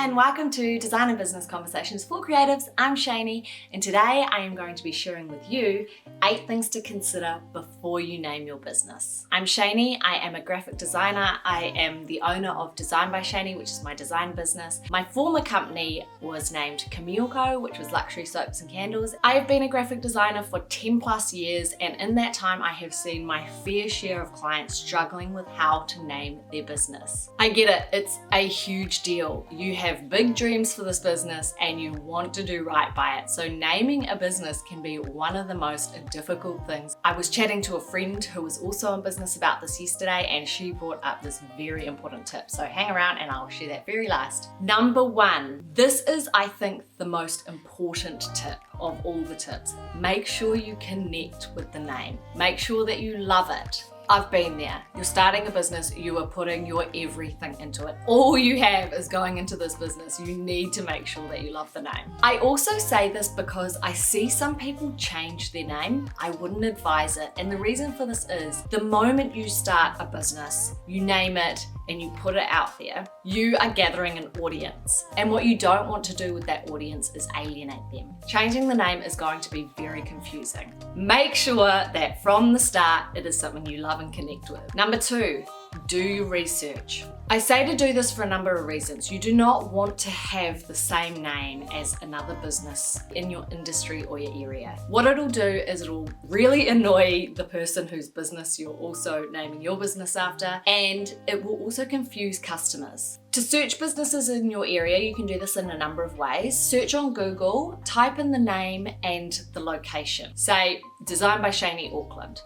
and welcome to Design and Business Conversations for Creatives. I'm Cheyney, and today I am going to be sharing with you 8 things to consider before you name your business. I'm Cheyney, I am a graphic designer. I am the owner of Design by Cheyney, which is my design business. My former company was named Camille Co, which was luxury soaps and candles. I have been a graphic designer for 10 plus years, and in that time I have seen my fair share of clients struggling with how to name their business. I get it, it's a huge deal. You have big dreams for this business and you want to do right by it. So naming a business can be one of the most difficult things. I was chatting to a friend who was also in business about this yesterday, and she brought up this very important tip. So hang around and I'll share that very last. Number 1, this is, I think, the most important tip of all the tips. Make sure you connect with the name. Make sure that you love it. I've been there. You're starting a business, you are putting your everything into it. All you have is going into this business. You need to make sure that you love the name. I also say this because I see some people change their name. I wouldn't advise it. And the reason for this is the moment you start a business, you name it and you put it out there, you are gathering an audience. And what you don't want to do with that audience is alienate them. Changing the name is going to be very confusing. Make sure that from the start, it is something you love and connect with. Number 2, do your research. I say to do this for a number of reasons. You do not want to have the same name as another business in your industry or your area. What it'll do is it'll really annoy the person whose business you're also naming your business after, and it will also confuse customers. To search businesses in your area, you can do this in a number of ways. Search on Google, type in the name and the location. Say, Design by Cheyney, Auckland.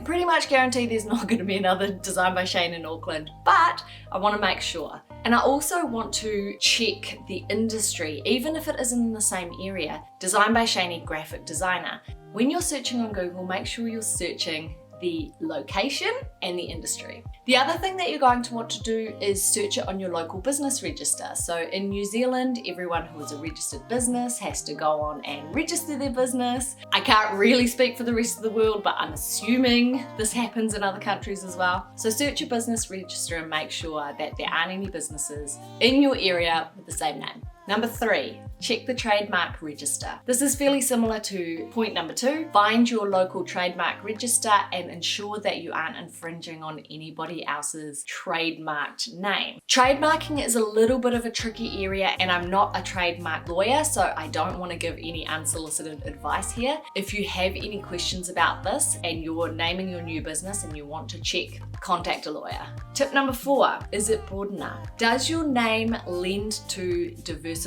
Pretty much guarantee there's not going to be another Design by Cheyney in Auckland, but I want to make sure. And I also want to check the industry, even if it isn't in the same area. Design by Cheyney graphic designer. When you're searching on Google, make sure you're searching the location and the industry. The other thing that you're going to want to do is search it on your local business register. So in New Zealand, everyone who is a registered business has to go on and register their business. I can't really speak for the rest of the world, but I'm assuming this happens in other countries as well. So search your business register and make sure that there aren't any businesses in your area with the same name. Number 3, check the trademark register. This is fairly similar to point number 2. Find your local trademark register and ensure that you aren't infringing on anybody else's trademarked name. Trademarking is a little bit of a tricky area, and I'm not a trademark lawyer, so I don't want to give any unsolicited advice here. If you have any questions about this and you're naming your new business and you want to check, contact a lawyer. Tip number 4, is it broad enough? Does your name lend to diversification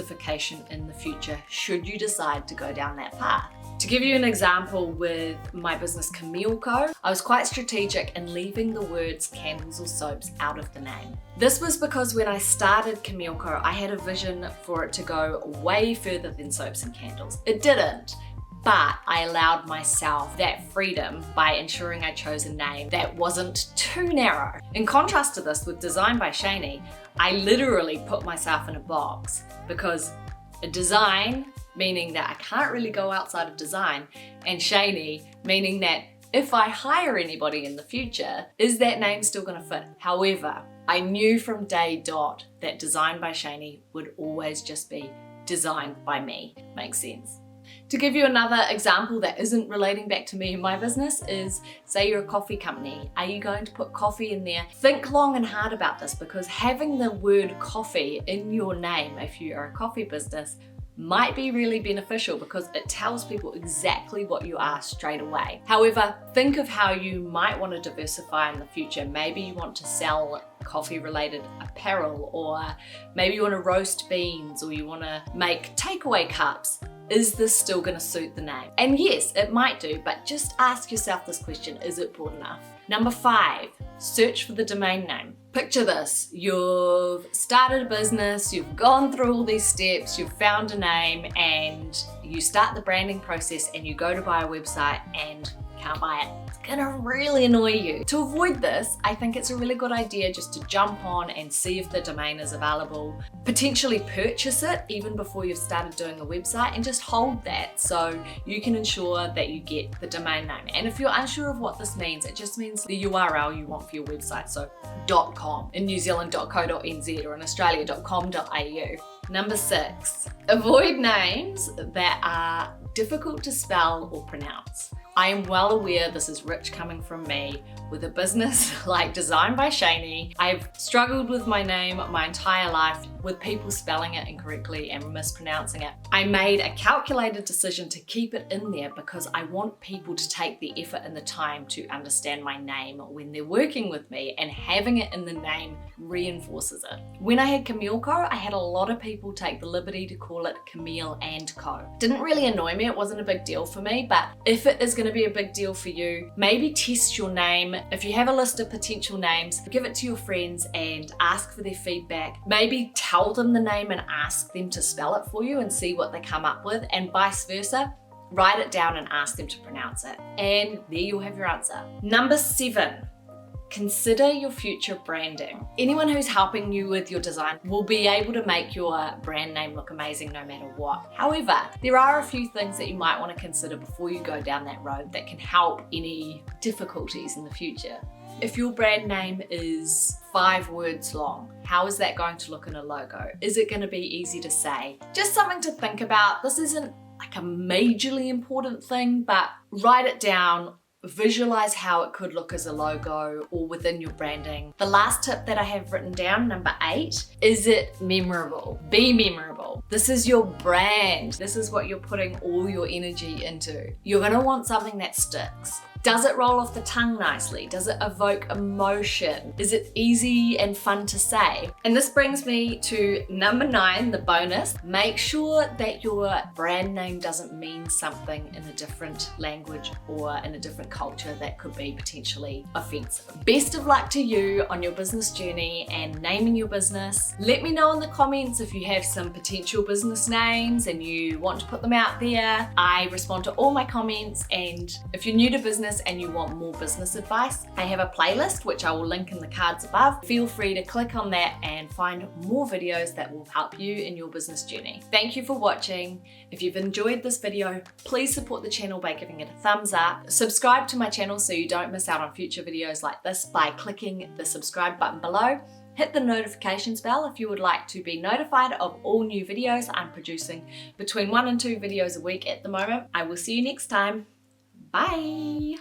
in the future should you decide to go down that path? To give you an example with my business Camille Co, I was quite strategic in leaving the words candles or soaps out of the name. This was because when I started Camille Co, I had a vision for it to go way further than soaps and candles. It didn't. But I allowed myself that freedom by ensuring I chose a name that wasn't too narrow. In contrast to this, with Design by Cheyney, I literally put myself in a box because a design, meaning that I can't really go outside of design, and Cheyney, meaning that if I hire anybody in the future, is that name still going to fit? However, I knew from day dot that Design by Cheyney would always just be designed by me. Makes sense. To give you another example that isn't relating back to me and my business is, say you're a coffee company. Are you going to put coffee in there? Think long and hard about this, because having the word coffee in your name, if you are a coffee business, might be really beneficial because it tells people exactly what you are straight away. However, think of how you might want to diversify in the future. Maybe you want to sell coffee related apparel, or maybe you want to roast beans, or you want to make takeaway cups. Is this still going to suit the name? And yes, it might do, but just ask yourself this question, is it broad enough? Number 5, search for the domain name. Picture this, you've started a business, you've gone through all these steps, you've found a name, and you start the branding process and you go to buy a website and can't buy it. It's gonna really annoy you. To avoid this, I think it's a really good idea just to jump on and see if the domain is available, potentially purchase it even before you've started doing a website, and just hold that so you can ensure that you get the domain name. And if you're unsure of what this means, it just means the URL you want for your website. So .com, in New Zealand .co.nz, or in Australia .com.au. Number 6, avoid names that are difficult to spell or pronounce. I am well aware this is rich coming from me. With a business like Designed by Cheyney, I've struggled with my name my entire life with people spelling it incorrectly and mispronouncing it. I made a calculated decision to keep it in there because I want people to take the effort and the time to understand my name when they're working with me, and having it in the name reinforces it. When I had Camille Co, I had a lot of people take the liberty to call it Camille and Co. Didn't really annoy me, it wasn't a big deal for me, but if it is going to be a big deal for you, maybe test your name. If you have a list of potential names, give it to your friends and ask for their feedback. Maybe tell them the name and ask them to spell it for you and see what they come up with, and vice versa. Write it down and ask them to pronounce it, and there you'll have your answer. Number 7, consider your future branding. Anyone who's helping you with your design will be able to make your brand name look amazing no matter what. However, there are a few things that you might want to consider before you go down that road that can help any difficulties in the future. If your brand name is 5 words long, how is that going to look in a logo? Is it going to be easy to say? Just something to think about. This isn't like a majorly important thing, but write it down. Visualize how it could look as a logo or within your branding. The last tip that I have written down, number 8, is it memorable? Be memorable. This is your brand. This is what you're putting all your energy into. You're gonna want something that sticks. Does it roll off the tongue nicely? Does it evoke emotion? Is it easy and fun to say? And this brings me to number 9, the bonus. Make sure that your brand name doesn't mean something in a different language or in a different culture that could be potentially offensive. Best of luck to you on your business journey and naming your business. Let me know in the comments if you have some potential business names and you want to put them out there. I respond to all my comments, and if you're new to business and you want more business advice, I have a playlist which I will link in the cards above. Feel free to click on that and find more videos that will help you in your business journey. Thank you for watching. If you've enjoyed this video, please support the channel by giving it a thumbs up. Subscribe to my channel so you don't miss out on future videos like this by clicking the subscribe button below. Hit the notifications bell if you would like to be notified of all new videos. I'm producing between 1 and 2 videos a week at the moment. I will see you next time. Bye!